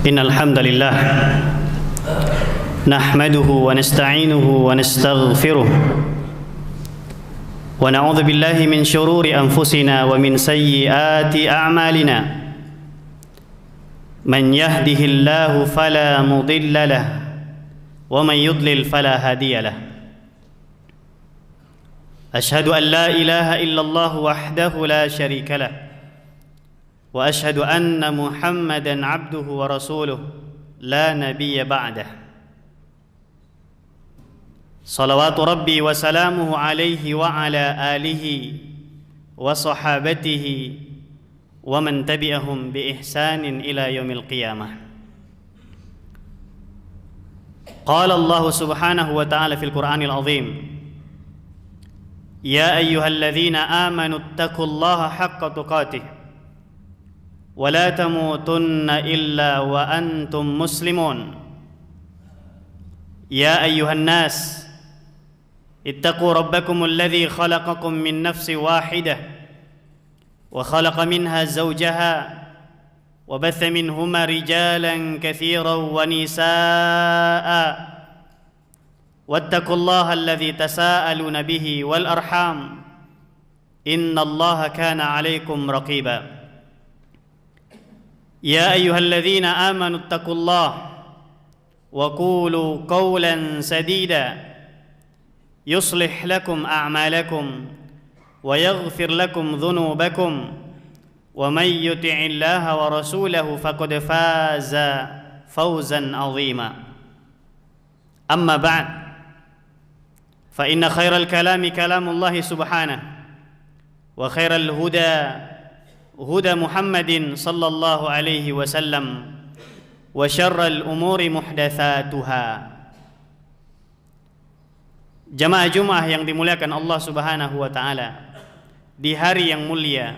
إن الحمد لله نحمده ونستعينه ونستغفره ونعوذ بالله من شرور أنفسنا ومن سيئات أعمالنا من يهده الله فلا مضل له ومن يضلل فلا هادي له أشهد أن لا إله إلا الله وحده لا شريك له وأشهد أن محمدًا عبده ورسوله لا نبي بعده صلوات ربي وسلامه عليه وعلى آله وصحابته ومن تبعهم بإحسان إلى يوم القيامة. قال الله سبحانه وتعالى في القرآن العظيم: يا أيها الذين آمنوا اتقوا الله حق تقاته ولا تموتن إلا وأنتم مسلمون. يا أيها الناس اتقوا ربكم الذي خلقكم من نفس واحدة وخلق منها زوجها وبث منهما رجالا كثيرا ونساء واتقوا الله الذي تساءلون به والأرحام إن الله كان عليكم رقيبا. يا أيها الذين آمنوا اتقوا الله وقولوا قولا سديدا يصلح لكم أعمالكم ويغفر لكم ذنوبكم ومن يطع الله ورسوله فقد فاز فوزا عظيما. أما بعد فإن خير الكلام كلام الله سبحانه وخير الهدى هدى محمد صلى الله عليه وسلم وشر الأمور محدثاتها. Jamaah Jumat yang dimuliakan Allah Subhanahu wa taala, di hari yang mulia,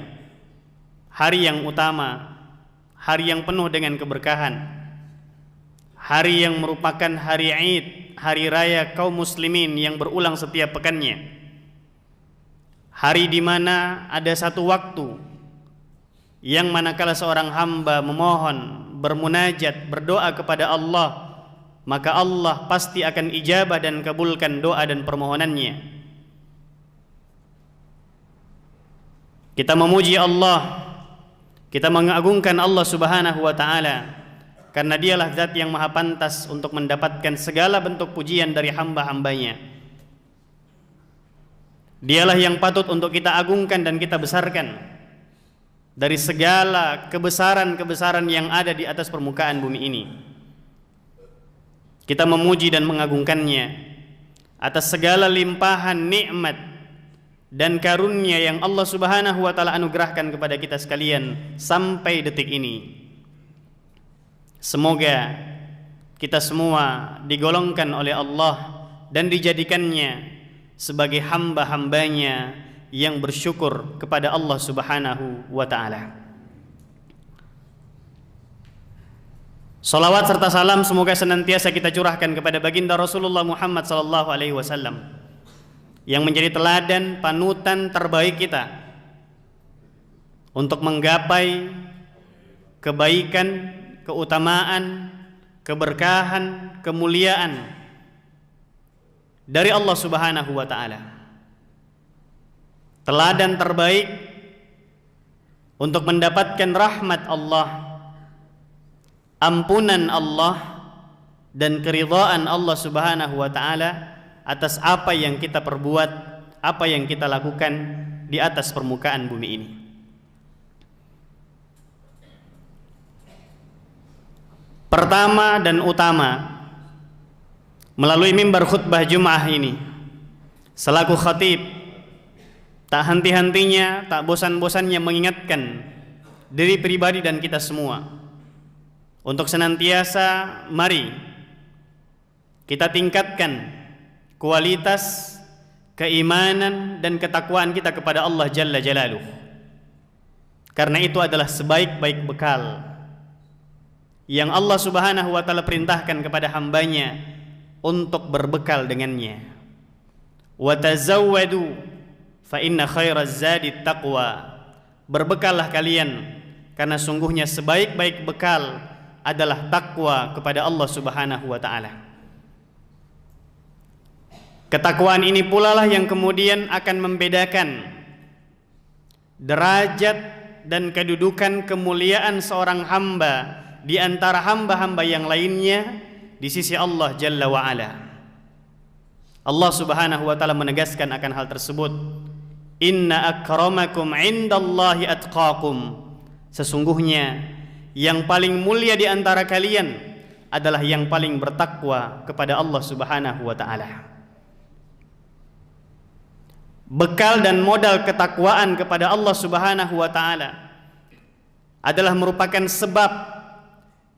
hari yang utama, hari yang penuh dengan keberkahan, hari yang merupakan hari Id, hari raya kaum muslimin yang berulang setiap pekannya, hari di mana ada satu waktu yang manakala seorang hamba memohon, bermunajat, berdoa kepada Allah, maka Allah pasti akan ijabah dan kabulkan doa dan permohonannya. Kita memuji Allah, kita mengagungkan Allah Subhanahu wa taala, karena dialah zat yang maha pantas untuk mendapatkan segala bentuk pujian dari hamba-hambanya. Dialah yang patut untuk kita agungkan dan kita besarkan dari segala kebesaran-kebesaran yang ada di atas permukaan bumi ini. Kita memuji dan mengagungkannya atas segala limpahan nikmat dan karunia yang Allah Subhanahu wa taala anugerahkan kepada kita sekalian sampai detik ini. Semoga kita semua digolongkan oleh Allah dan dijadikannya sebagai hamba-hambanya yang bersyukur kepada Allah Subhanahu wa taala. Salawat serta salam semoga senantiasa kita curahkan kepada baginda Rasulullah Muhammad sallallahu alaihi wasallam yang menjadi teladan panutan terbaik kita untuk menggapai kebaikan, keutamaan, keberkahan, kemuliaan dari Allah Subhanahu wa taala. Teladan terbaik untuk mendapatkan rahmat Allah, ampunan Allah, dan keridhaan Allah Subhanahu wa taala atas apa yang kita perbuat, apa yang kita lakukan di atas permukaan bumi ini. Pertama dan utama, melalui mimbar khutbah Jumat ini, selaku khatib, tak henti-hentinya, tak bosan-bosannya mengingatkan diri pribadi dan kita semua untuk senantiasa mari kita tingkatkan kualitas keimanan dan ketakwaan kita kepada Allah Jalla Jalaluh, karena itu adalah sebaik-baik bekal yang Allah Subhanahu wa taala perintahkan kepada hambanya untuk berbekal dengannya. Wa tazawwadu fa inna khairaz zadi taqwa. Berbekallah kalian, karena sungguhnya sebaik-baik bekal adalah takwa kepada Allah Subhanahu wa taala. Ketakwaan ini pula lah yang kemudian akan membedakan derajat dan kedudukan kemuliaan seorang hamba di antara hamba-hamba yang lainnya di sisi Allah Jalla wa Ala. Allah Subhanahu wa taala menegaskan akan hal tersebut, inna akramakum indallahi atqakum, sesungguhnya yang paling mulia di antara kalian adalah yang paling bertakwa kepada Allah Subhanahu wa taala. Bekal dan modal ketakwaan kepada Allah Subhanahu wa taala adalah merupakan sebab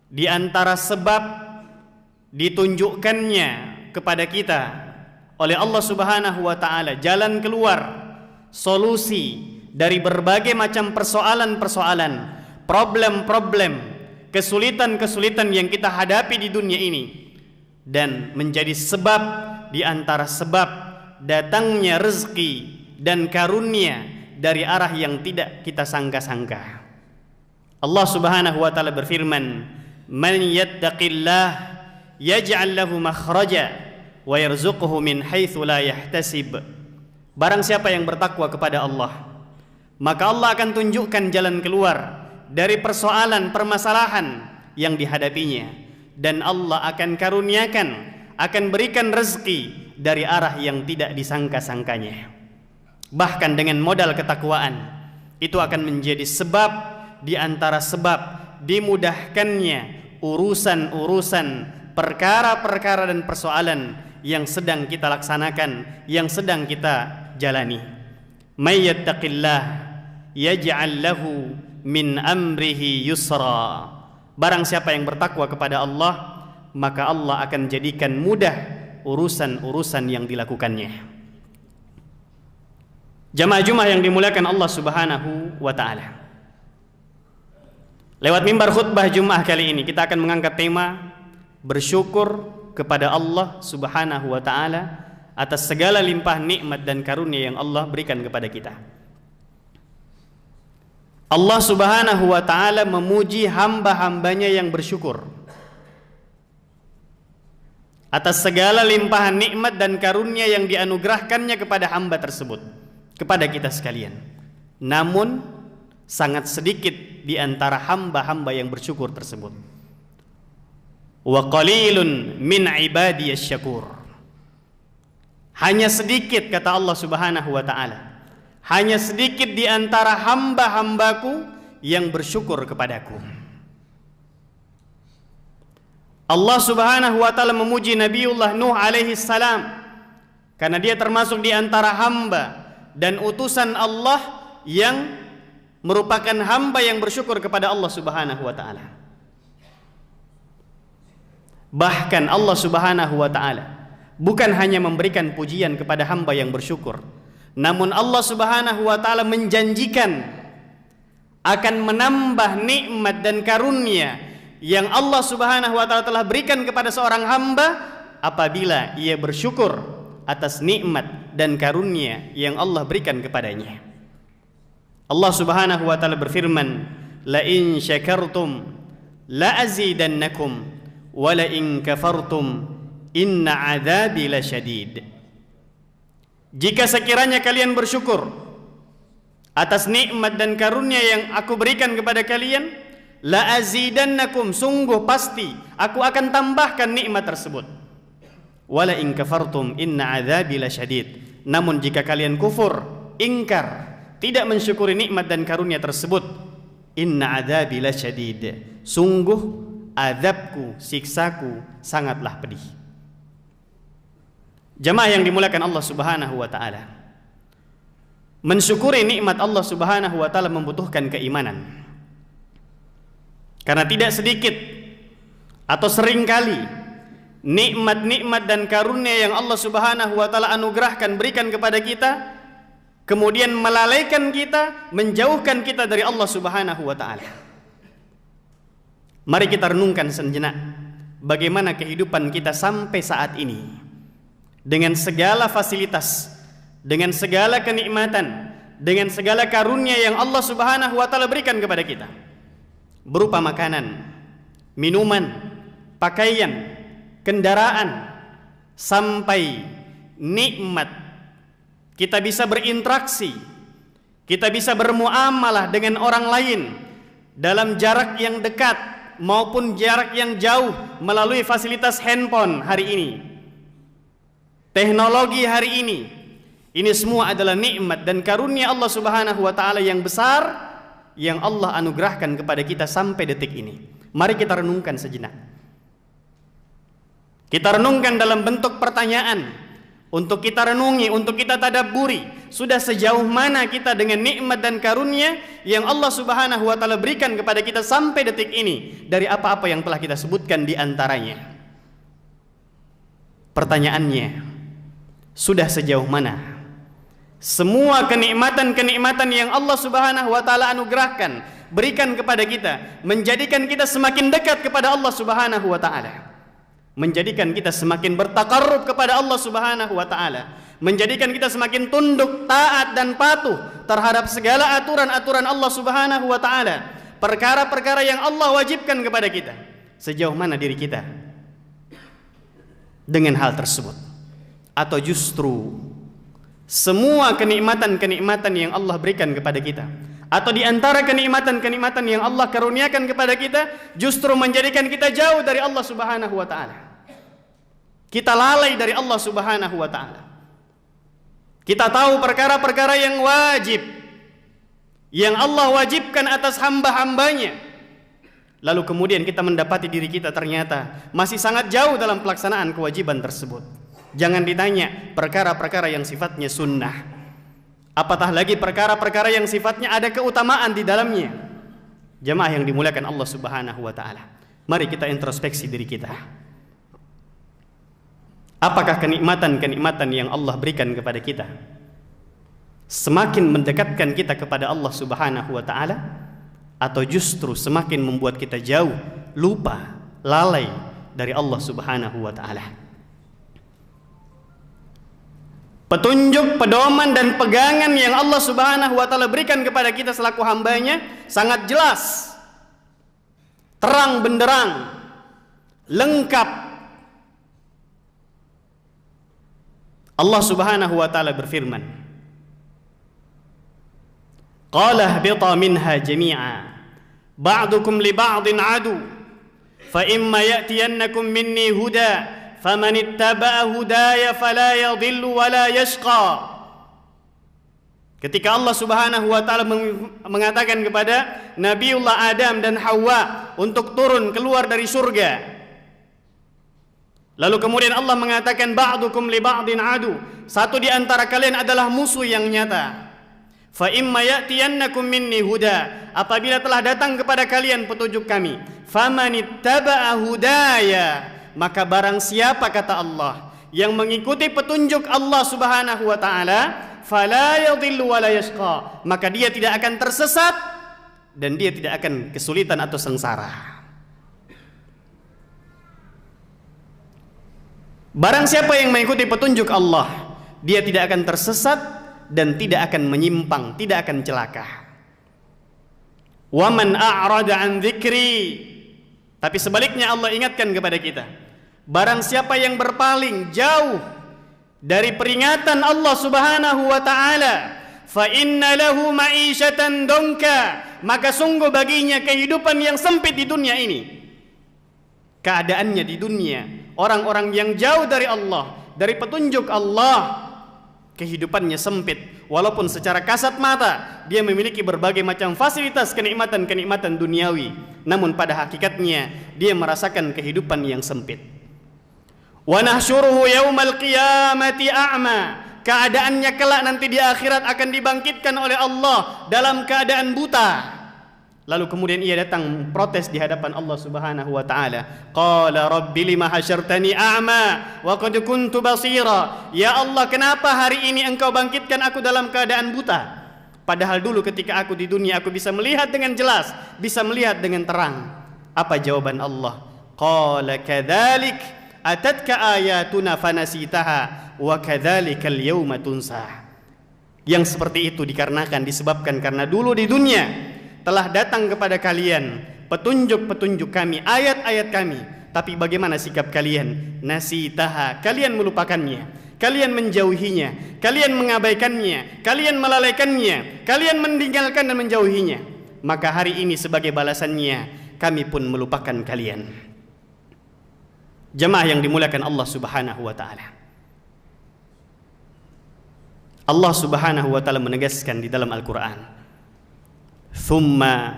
di antara sebab ditunjukkannya kepada kita oleh Allah Subhanahu wa taala jalan keluar, solusi dari berbagai macam persoalan-persoalan, problem-problem, kesulitan-kesulitan yang kita hadapi di dunia ini, dan menjadi sebab di antara sebab datangnya rezeki dan karunia dari arah yang tidak kita sangka-sangka. Allah Subhanahu wa taala berfirman, "Man yattaqillah yaj'al lahu makhraja wa yarzuqhu min haitsu la yahtasib." Barang siapa yang bertakwa kepada Allah, maka Allah akan tunjukkan jalan keluar dari persoalan permasalahan yang dihadapinya, dan Allah akan karuniakan, akan berikan rezeki dari arah yang tidak disangka-sangkanya. Bahkan dengan modal ketakwaan itu akan menjadi sebab di antara sebab dimudahkannya urusan-urusan, perkara-perkara dan persoalan yang sedang kita laksanakan, yang sedang kita jalani. May yattaqillah yaj'al lahu min amrihi yusra. Barang siapa yang bertakwa kepada Allah, maka Allah akan jadikan mudah urusan-urusan yang dilakukannya. Jamaah Jumat yang dimuliakan Allah Subhanahu wa taala. Lewat mimbar khutbah Jumat kali ini kita akan mengangkat tema bersyukur kepada Allah Subhanahu wa taala atas segala limpah nikmat dan karunia yang Allah berikan kepada kita. Allah Subhanahu wa taala memuji hamba-hambanya yang bersyukur atas segala limpahan nikmat dan karunia yang dianugerahkannya kepada hamba tersebut, kepada kita sekalian. Namun sangat sedikit di antara hamba-hamba yang bersyukur tersebut. Wa qalilun min ibadiyasy syakur. Hanya sedikit, kata Allah Subhanahu wa taala, hanya sedikit di antara hamba-hambaku yang bersyukur kepadaku. Allah Subhanahu wa taala memuji Nabiullah Nuh alaihi salam karena dia termasuk di antara hamba dan utusan Allah yang merupakan hamba yang bersyukur kepada Allah Subhanahu wa taala. Bahkan Allah Subhanahu wa taala bukan hanya memberikan pujian kepada hamba yang bersyukur, namun Allah Subhanahu wa taala menjanjikan akan menambah nikmat dan karunia yang Allah Subhanahu wa taala telah berikan kepada seorang hamba apabila ia bersyukur atas nikmat dan karunia yang Allah berikan kepadanya. Allah Subhanahu wa taala berfirman, "La in syakartum la azidannakum wa la in kafartum inna 'adzabi lasyadid." Jika sekiranya kalian bersyukur atas nikmat dan karunia yang aku berikan kepada kalian, la azidannakum, sungguh pasti aku akan tambahkan nikmat tersebut. Wala in kafartum inna adzabi lasyadid. Namun jika kalian kufur, ingkar, tidak mensyukuri nikmat dan karunia tersebut, inna adzabi lasyadid, sungguh azabku, siksaku sangatlah pedih. Jamaah yang dimuliakan Allah Subhanahu wa taala, mensyukuri nikmat Allah Subhanahu wa taala membutuhkan keimanan. Karena tidak sedikit atau seringkali nikmat-nikmat dan karunia yang Allah Subhanahu wa taala anugerahkan, berikan kepada kita, kemudian melalaikan kita, menjauhkan kita dari Allah Subhanahu wa taala. Mari kita renungkan sejenak bagaimana kehidupan kita sampai saat ini, dengan segala fasilitas, dengan segala kenikmatan, dengan segala karunia yang Allah Subhanahu wa taala berikan kepada kita, berupa makanan, minuman, pakaian, kendaraan, sampai nikmat kita bisa berinteraksi, kita bisa bermuamalah dengan orang lain dalam jarak yang dekat maupun jarak yang jauh melalui fasilitas handphone hari ini, teknologi hari ini. Ini semua adalah nikmat dan karunia Allah Subhanahu wa taala yang besar yang Allah anugerahkan kepada kita sampai detik ini. Mari kita renungkan sejenak. Kita renungkan dalam bentuk pertanyaan, untuk kita renungi, untuk kita tadabburi, sudah sejauh mana kita dengan nikmat dan karunia yang Allah Subhanahu wa taala berikan kepada kita sampai detik ini dari apa-apa yang telah kita sebutkan di antaranya. Pertanyaannya, sudah sejauh mana semua kenikmatan-kenikmatan yang Allah Subhanahu wa taala anugerahkan, berikan kepada kita, menjadikan kita semakin dekat kepada Allah Subhanahu wa taala, menjadikan kita semakin bertakarrub kepada Allah Subhanahu wa taala, menjadikan kita semakin tunduk, taat dan patuh terhadap segala aturan-aturan Allah Subhanahu wa taala, perkara-perkara yang Allah wajibkan kepada kita. Sejauh mana diri kita dengan hal tersebut? Atau justru semua kenikmatan-kenikmatan yang Allah berikan kepada kita, atau di antara kenikmatan-kenikmatan yang Allah karuniakan kepada kita justru menjadikan kita jauh dari Allah Subhanahu wa taala. Kita lalai dari Allah Subhanahu wa taala. Kita tahu perkara-perkara yang wajib yang Allah wajibkan atas hamba-hambanya, lalu kemudian kita mendapati diri kita ternyata masih sangat jauh dalam pelaksanaan kewajiban tersebut. Jangan ditanya perkara-perkara yang sifatnya sunnah, apatah lagi perkara-perkara yang sifatnya ada keutamaan di dalamnya. Jemaah yang dimuliakan Allah Subhanahu wa taala, mari kita introspeksi diri kita. Apakah kenikmatan-kenikmatan yang Allah berikan kepada kita semakin mendekatkan kita kepada Allah Subhanahu wa taala, atau justru semakin membuat kita jauh, lupa, lalai dari Allah Subhanahu wa taala? Petunjuk, pedoman dan pegangan yang Allah Subhanahu wa taala berikan kepada kita selaku hambanya sangat jelas, terang benderang, lengkap. Allah Subhanahu wa taala berfirman, qala ihbita minha jami'a ba'dukum li ba'din adu fa imma ya'tiyannakum minni huda faman ittaba'a hudaya fala yadhillu wala yashqa. Ketika Allah Subhanahu wa taala mengatakan kepada Nabiullah Adam dan Hawa untuk turun keluar dari surga, lalu kemudian Allah mengatakan ba'dukum li ba'din adu, satu di antara kalian adalah musuh yang nyata. Fa imma ya'tiyannakum minni huda, apabila telah datang kepada kalian petunjuk kami, faman ittaba'a hudaya, maka barang siapa, kata Allah, yang mengikuti petunjuk Allah Subhanahu wa taala, fala yadhillu wala yashqa, maka dia tidak akan tersesat dan dia tidak akan kesulitan atau sengsara. Barang siapa yang mengikuti petunjuk Allah, dia tidak akan tersesat dan tidak akan menyimpang, tidak akan celaka. Wa man a'rada an dzikri, tapi sebaliknya Allah ingatkan kepada kita, barang siapa yang berpaling jauh dari peringatan Allah Subhanahu wa taala, fa inna lahu ma'isyatan donka, maka sungguh baginya kehidupan yang sempit di dunia ini. Keadaannya di dunia, orang-orang yang jauh dari Allah, dari petunjuk Allah, kehidupannya sempit. Walaupun secara kasat mata dia memiliki berbagai macam fasilitas, kenikmatan-kenikmatan duniawi, namun pada hakikatnya dia merasakan kehidupan yang sempit. Wa nahsyuruhu yaumal qiyamati a'ma, keadaannya kelak nanti di akhirat akan dibangkitkan oleh Allah dalam keadaan buta. Lalu kemudian ia datang protes di hadapan Allah Subhanahu wa taala. Qala rabbi lima hasyartani a'ma wa qad kuntu basira. Ya Allah, kenapa hari ini engkau bangkitkan aku dalam keadaan buta? Padahal dulu ketika aku di dunia aku bisa melihat dengan jelas, bisa melihat dengan terang. Apa jawaban Allah? Qala kadzalik atatka ayatuna fanasitaha wa kadzalikal yauma tunsa. Yang seperti itu dikarenakan disebabkan karena dulu di dunia telah datang kepada kalian petunjuk-petunjuk kami, ayat-ayat kami. Tapi bagaimana sikap kalian? Nasitaha, kalian melupakannya, kalian menjauhinya, kalian mengabaikannya, kalian melalaikannya, kalian meninggalkan dan menjauhinya. Maka hari ini sebagai balasannya, kami pun melupakan kalian. Jemaah yang dimuliakan Allah Subhanahu wa taala. Allah Subhanahu wa taala menegaskan di dalam Al-Qur'an, "Tsumma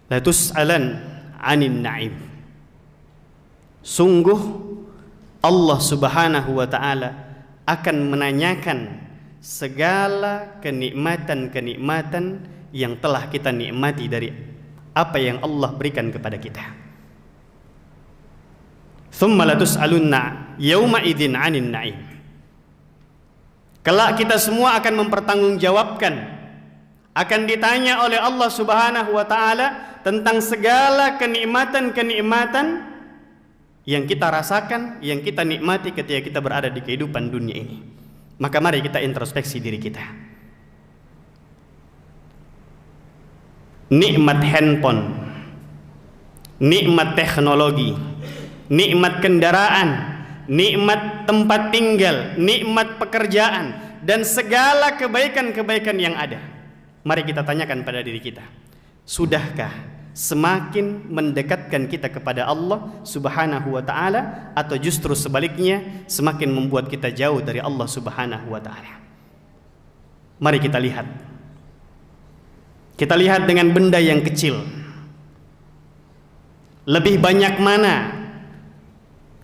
latus'alan 'anin na'im." Sungguh Allah Subhanahu wa taala akan menanyakan segala kenikmatan-kenikmatan yang telah kita nikmati dari apa yang Allah berikan kepada kita. Tsumma latus'alunna yauma idzin 'anin na'im. Kelak kita semua akan mempertanggungjawabkan, akan ditanya oleh Allah Subhanahu wa taala tentang segala kenikmatan-kenikmatan yang kita rasakan, yang kita nikmati ketika kita berada di kehidupan dunia ini. Maka mari kita introspeksi diri kita. Nikmat handphone, nikmat teknologi, nikmat kendaraan, nikmat tempat tinggal, nikmat pekerjaan, dan segala kebaikan-kebaikan yang ada. Mari kita tanyakan pada diri kita, sudahkah semakin mendekatkan kita kepada Allah Subhanahu wa taala, atau justru sebaliknya semakin membuat kita jauh dari Allah Subhanahu wa taala? Mari kita lihat. Kita lihat dengan benda yang kecil. Lebih banyak mana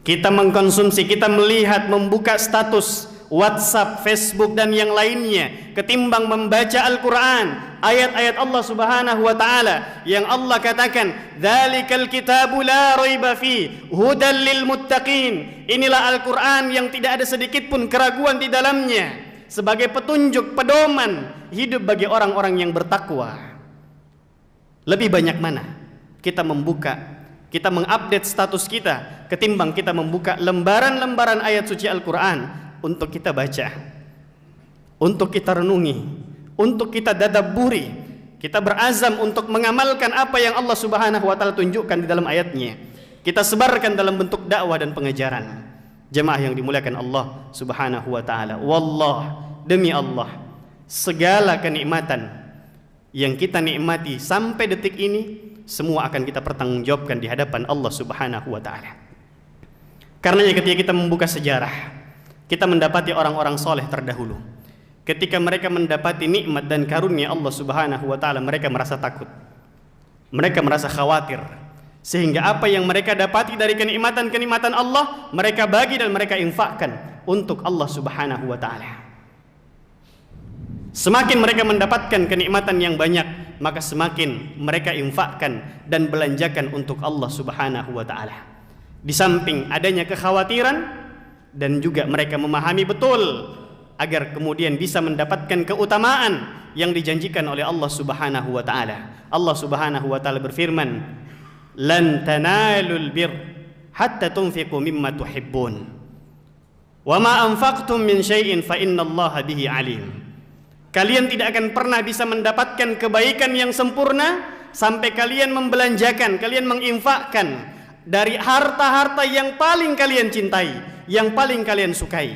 kita mengkonsumsi, kita melihat, membuka status WhatsApp, Facebook dan yang lainnya ketimbang membaca Al-Qur'an, ayat-ayat Allah Subhanahu wa taala yang Allah katakan, "Dzalikal kitabu la raiba fi hudal lil muttaqin." Inilah Al-Qur'an yang tidak ada sedikit pun keraguan di dalamnya, sebagai petunjuk, pedoman hidup bagi orang-orang yang bertakwa. Lebih banyak mana kita membuka, kita mengupdate status kita ketimbang kita membuka lembaran-lembaran ayat suci Al-Qur'an untuk kita baca, untuk kita renungi, untuk kita tadabburi, kita berazam untuk mengamalkan apa yang Allah Subhanahu wa taala tunjukkan di dalam ayatnya. Kita sebarkan dalam bentuk dakwah dan pengajaran. Jemaah yang dimuliakan Allah Subhanahu wa taala, wallah, demi Allah, segala kenikmatan yang kita nikmati sampai detik ini semua akan kita pertanggungjawabkan di hadapan Allah Subhanahu wa taala. Karenanya ketika kita membuka sejarah, kita mendapati orang-orang soleh terdahulu, ketika mereka mendapati nikmat dan karunia Allah Subhanahu wa taala, mereka merasa takut, mereka merasa khawatir, sehingga apa yang mereka dapati dari kenikmatan-kenikmatan Allah mereka bagi dan mereka infakkan untuk Allah Subhanahu wa taala. Semakin mereka mendapatkan kenikmatan yang banyak, maka semakin mereka infakkan dan belanjakan untuk Allah Subhanahu wa taala. Di samping adanya kekhawatiran, dan juga mereka memahami betul agar kemudian bisa mendapatkan keutamaan yang dijanjikan oleh Allah Subhanahu wa taala. Allah Subhanahu wa taala berfirman, "Lan tanalul bir hatta tunfiqu mimma tuhibbun. Wa ma anfaqtum min syai'in fa innallaha bihi alim." Kalian tidak akan pernah bisa mendapatkan kebaikan yang sempurna sampai kalian membelanjakan, kalian menginfakkan dari harta-harta yang paling kalian cintai, yang paling kalian sukai,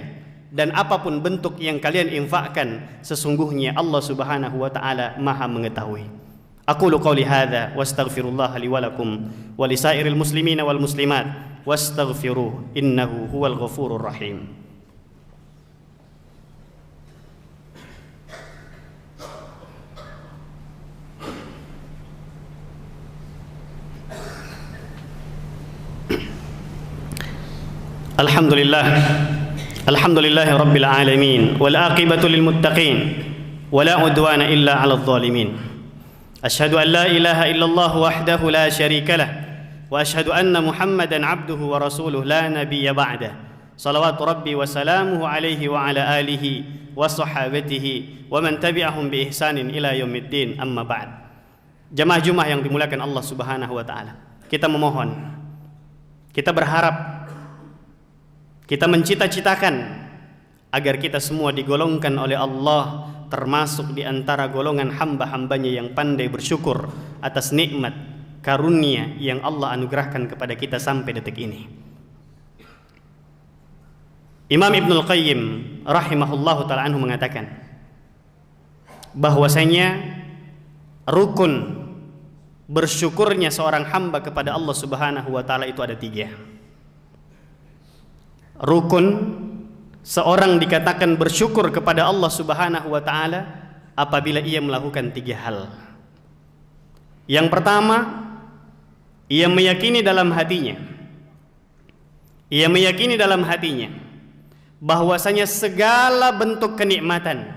dan apapun bentuk yang kalian infakkan, sesungguhnya Allah Subhanahu wa taala Maha mengetahui. Aqulu qouli hadza wastaghfirullah li wa lakum wa lisairil muslimina wal muslimat wastaghfiruh innahu huwal ghafurur rahim. Alhamdulillah rabbil alamin wal aqibatu lil muttaqin wala udwana illa 'alal zalimin. Asyhadu an la ilaha illallah wahdahu la syarika lah wa asyhadu anna Muhammadan 'abduhu wa rasuluhu la nabiyya ba'dah. Salawatu rabbi wa salamuhu alaihi wa ala alihi wa sahabatihi wa man tabi'ahum bi ihsanin ila yaumiddin, amma ba'd. Jamaah Jumat yang dimuliakan Allah Subhanahu wa taala, kita memohon, kita berharap, kita mencita-citakan agar kita semua digolongkan oleh Allah termasuk di antara golongan hamba-hambanya yang pandai bersyukur atas nikmat karunia yang Allah anugerahkan kepada kita sampai detik ini. Imam Ibnul Qayyim rahimahullahu ta'ala anhu mengatakan bahwasanya rukun bersyukurnya seorang hamba kepada Allah Subhanahu wa ta'ala itu ada 3. Rukun seorang dikatakan bersyukur kepada Allah Subhanahu wa ta'ala apabila ia melakukan 3 hal. Yang pertama, ia meyakini dalam hatinya bahwasanya segala bentuk kenikmatan,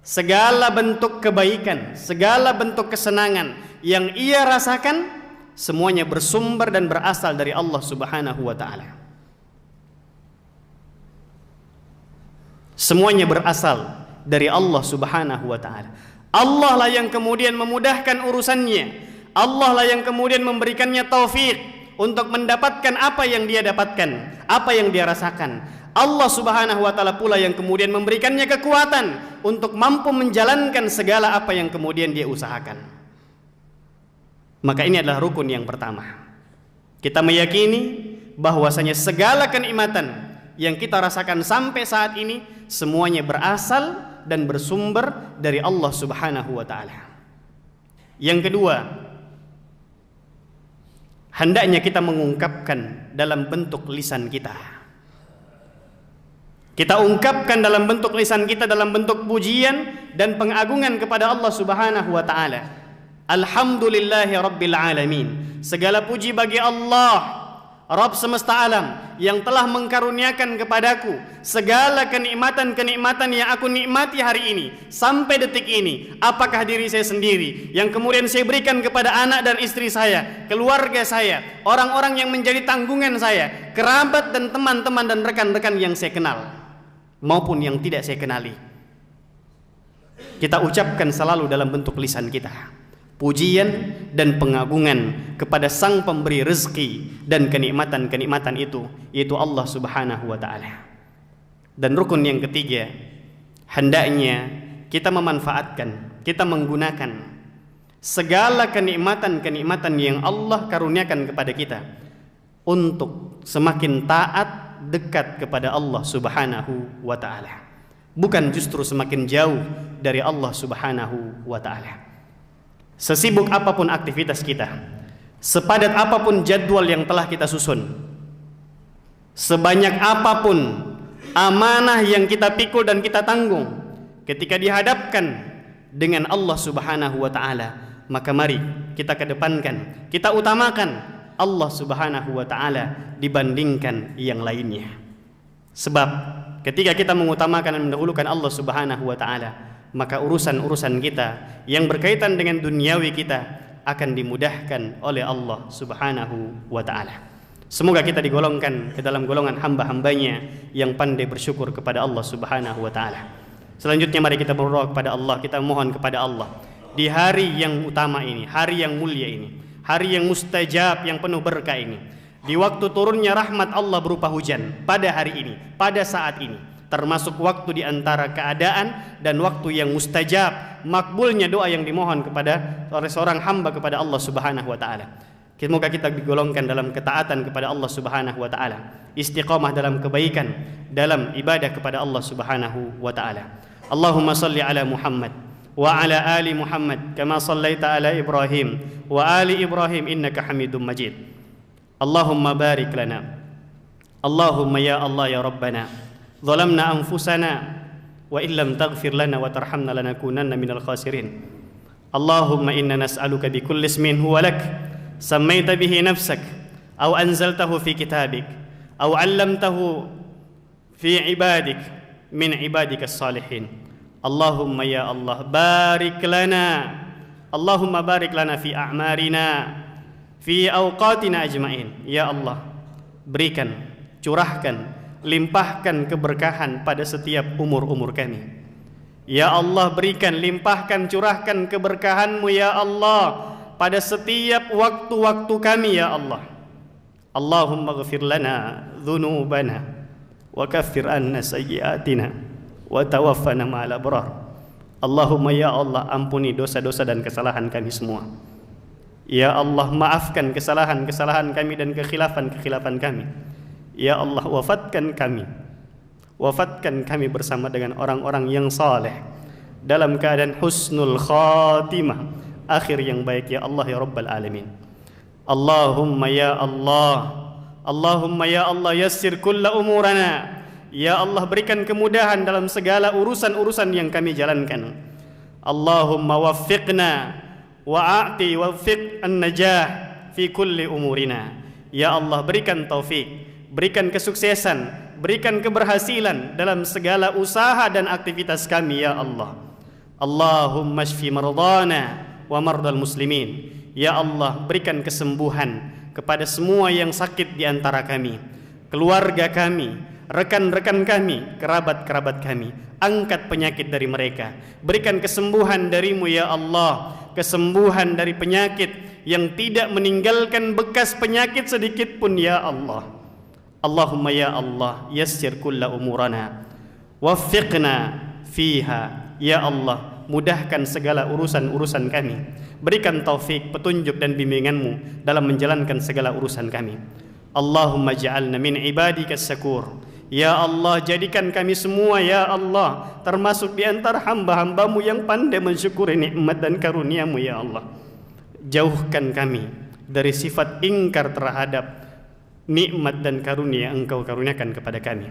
segala bentuk kebaikan, segala bentuk kesenangan yang ia rasakan semuanya bersumber dan berasal dari Allah Subhanahu wa ta'ala. Semuanya berasal dari Allah Subhanahu wa ta'ala. Allah lah yang kemudian memudahkan urusannya. Allah lah yang kemudian memberikannya taufik untuk mendapatkan apa yang dia dapatkan, apa yang dia rasakan. Allah Subhanahu wa ta'ala pula yang kemudian memberikannya kekuatan untuk mampu menjalankan segala apa yang kemudian dia usahakan. Maka ini adalah rukun yang pertama. Kita meyakini bahwasanya segala kenikmatan yang kita rasakan sampai saat ini semuanya berasal dan bersumber dari Allah Subhanahu wa ta'ala. Yang kedua, hendaknya kita mengungkapkan dalam bentuk lisan kita. Kita ungkapkan dalam bentuk lisan kita, dalam bentuk pujian dan pengagungan kepada Allah Subhanahu wa ta'ala. Alhamdulillahi Rabbil Alamin. Segala puji bagi Allah, Rabb semesta alam, yang telah mengkaruniakan kepadaku segala kenikmatan-kenikmatan yang aku nikmati hari ini sampai detik ini. Apakah diri saya sendiri yang kemudian saya berikan kepada anak dan istri saya, keluarga saya, orang-orang yang menjadi tanggungan saya, kerabat dan teman-teman dan rekan-rekan yang saya kenal maupun yang tidak saya kenali. Kita ucapkan selalu dalam bentuk lisan kita pujian dan pengagungan kepada sang pemberi rezeki dan kenikmatan-kenikmatan itu, yaitu Allah Subhanahu wa ta'ala. Dan rukun yang ketiga, hendaknya kita memanfaatkan, kita menggunakan segala kenikmatan-kenikmatan yang Allah karuniakan kepada kita untuk semakin taat, dekat kepada Allah Subhanahu wa ta'ala, bukan justru semakin jauh dari Allah Subhanahu wa ta'ala. Sesibuk apapun aktivitas kita, sepadat apapun jadwal yang telah kita susun, sebanyak apapun amanah yang kita pikul dan kita tanggung, ketika dihadapkan dengan Allah Subhanahu wa ta'ala, maka mari kita kedepankan, kita utamakan Allah Subhanahu wa ta'ala dibandingkan yang lainnya. Sebab ketika kita mengutamakan dan mendahulukan Allah Subhanahu wa ta'ala, maka urusan-urusan kita yang berkaitan dengan duniawi kita akan dimudahkan oleh Allah Subhanahu wa ta'ala. Semoga kita digolongkan ke dalam golongan hamba-hambanya yang pandai bersyukur kepada Allah Subhanahu wa ta'ala. Selanjutnya mari kita berdoa kepada Allah, kita mohon kepada Allah di hari yang utama ini, hari yang mulia ini, hari yang mustajab, yang penuh berkah ini, di waktu turunnya rahmat Allah berupa hujan pada hari ini, pada saat ini, termasuk waktu di antara keadaan dan waktu yang mustajab, makbulnya doa yang dimohon kepada oleh seorang hamba kepada Allah Subhanahu wa ta'ala. Semoga kita digolongkan dalam ketaatan kepada Allah Subhanahu wa ta'ala, istiqamah dalam kebaikan, dalam ibadah kepada Allah Subhanahu wa ta'ala. Allahumma salli ala Muhammad wa ala ali Muhammad kama sallaita ala Ibrahim wa ali Ibrahim innaka Hamidum Majid. Allahumma barik lana. Allahumma ya Allah ya Rabbana, ظلمنا أنفسنا وإن لم تغفر لنا وترحمنا لنكونن من الخاسرين. اللهم إنا نسألك بكل اسم هو لك سميت به نفسك أو أنزلته في كتابك أو علمته في عبادك من عبادك الصالحين. اللهم يا الله بارك لنا، اللهم بارك لنا في أعمارنا في أوقاتنا أجمعين. Ya Allah, berikan, curahkan, limpahkan keberkahan pada setiap umur-umur kami. Ya Allah, berikan, limpahkan, curahkan keberkahan-Mu ya Allah pada setiap waktu-waktu kami ya Allah. Allahumma ghfir lana dhunubana wa kaffir anna sayyiatina wa tawaffana ma'al abrar. Allahumma ya Allah, ampuni dosa-dosa dan kesalahan kami semua. Ya Allah, maafkan kesalahan-kesalahan kami dan kekhilafan-kekhilafan kami. Ya Allah, wafatkan kami bersama dengan orang-orang yang saleh dalam keadaan husnul khatimah, akhir yang baik ya Allah ya Rabbal Alamin. Allahumma ya Allah yassir kulla umurana. Ya Allah, berikan kemudahan dalam segala urusan-urusan yang kami jalankan. Allahumma waffiqna wa'ati waffiq an-najah fi kulli umurina. Ya Allah, berikan taufik, berikan kesuksesan, berikan keberhasilan dalam segala usaha dan aktivitas kami ya Allah. Allahumma shfi mardana wa mardal muslimin. Ya Allah, berikan kesembuhan kepada semua yang sakit di antara kami, keluarga kami, rekan-rekan kami, kerabat-kerabat kami. Angkat penyakit dari mereka, berikan kesembuhan darimu ya Allah, kesembuhan dari penyakit yang tidak meninggalkan bekas penyakit sedikit pun ya Allah. Allahumma ya Allah yassir kulla umurana waffiqna fiha. Ya Allah, mudahkan segala urusan-urusan kami, berikan taufik, petunjuk dan bimbinganmu dalam menjalankan segala urusan kami. Allahumma ja'alna min ibadikas syakur. Ya Allah, jadikan kami semua ya Allah termasuk di antara hamba-hambamu yang pandai mensyukuri nikmat dan karuniamu ya Allah. Jauhkan kami dari sifat ingkar terhadap nikmat dan karunia yang Engkau karuniakan kepada kami.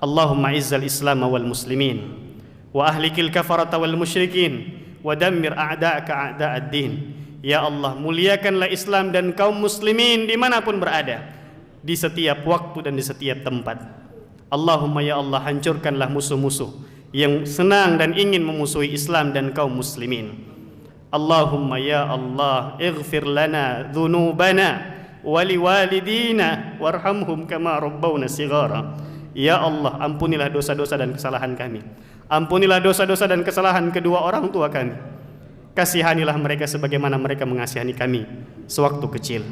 Allahumma izzal Islam wal muslimin wa ahlikil kafarata wal musyrikin wa dammir a'da'aka a'da'ad-din. Ya Allah, muliakanlah Islam dan kaum muslimin dimanapun berada, di setiap waktu dan di setiap tempat. Allahumma ya Allah, hancurkanlah musuh-musuh yang senang dan ingin memusuhi Islam dan kaum muslimin. Allahumma ya Allah, ighfir lana dhunubana wali walidina warhamhum kama rabbawna sighara. Ya Allah, ampunilah dosa-dosa dan kesalahan kami, ampunilah dosa-dosa dan kesalahan kedua orang tua kami. Kasihanilah mereka sebagaimana mereka mengasihani kami sewaktu kecil.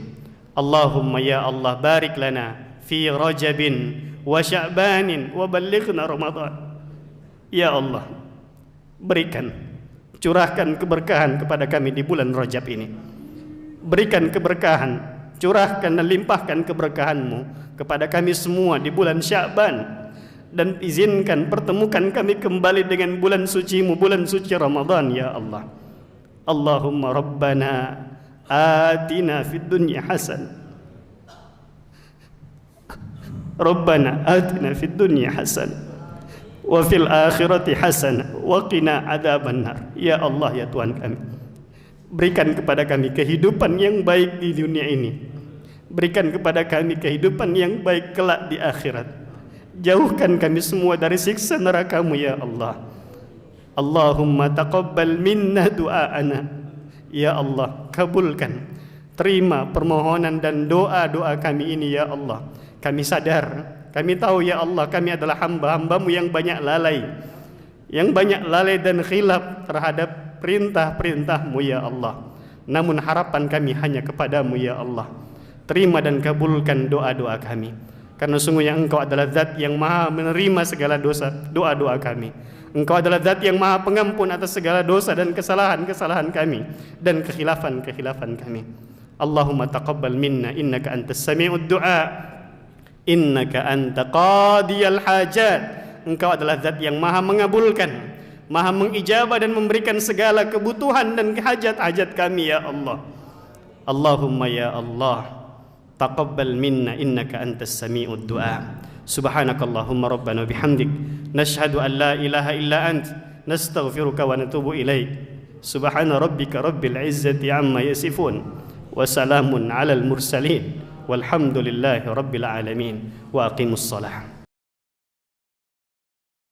Allahumma ya Allah, barik lana fi Rajabin wa Sya'banin wa ballighna Ramadan. Ya Allah, berikan, curahkan keberkahan kepada kami di bulan Rajab ini. Berikan keberkahan, curahkan dan limpahkan keberkahan-Mu kepada kami semua di bulan Sya'ban, dan izinkan pertemukan kami kembali dengan bulan suci-Mu, bulan suci Ramadan ya Allah. Allahumma rabbana atina fid dunya hasanah. Rabbana atina fid dunya hasanah wa fil akhirati hasanah wa qina adzabannar. Ya Allah ya Tuhan kami, berikan kepada kami kehidupan yang baik di dunia ini, berikan kepada kami kehidupan yang baik kelak di akhirat. Jauhkan kami semua dari siksa neraka-Mu ya Allah. Allahumma taqabbal minna du'aana. Ya Allah, kabulkan, terima permohonan dan doa-doa kami ini ya Allah. Kami sadar, kami tahu ya Allah, kami adalah hamba-hamba-Mu yang banyak lalai dan khilaf terhadap perintah-perintah-Mu ya Allah. Namun harapan kami hanya kepada-Mu ya Allah. Terima dan kabulkan doa-doa kami, karena sungguhnya Engkau adalah zat yang maha menerima segala dosa, doa-doa kami. Engkau adalah zat yang maha pengampun atas segala dosa dan kesalahan-kesalahan kami dan kekhilafan-kekhilafan kami. Allahumma taqabbal minna innaka antas sami'ud du'a, innaka anta qadiyal hajat. Engkau adalah zat yang maha mengabulkan, maha mengijabah dan memberikan segala kebutuhan dan hajat-hajat kami ya Allah. Allahumma ya Allah, taqabbal minna innaka antas sami'ud du'a. Subhanakallahumma rabbana bihamdik nashhadu an la ilaha illa ant nastaghfiruka wa natubu ilaik. Subhana rabbika rabbil izzati amma yasifun wa salamun alal mursalin walhamdulillahi rabbil alamin wa aqimus salah.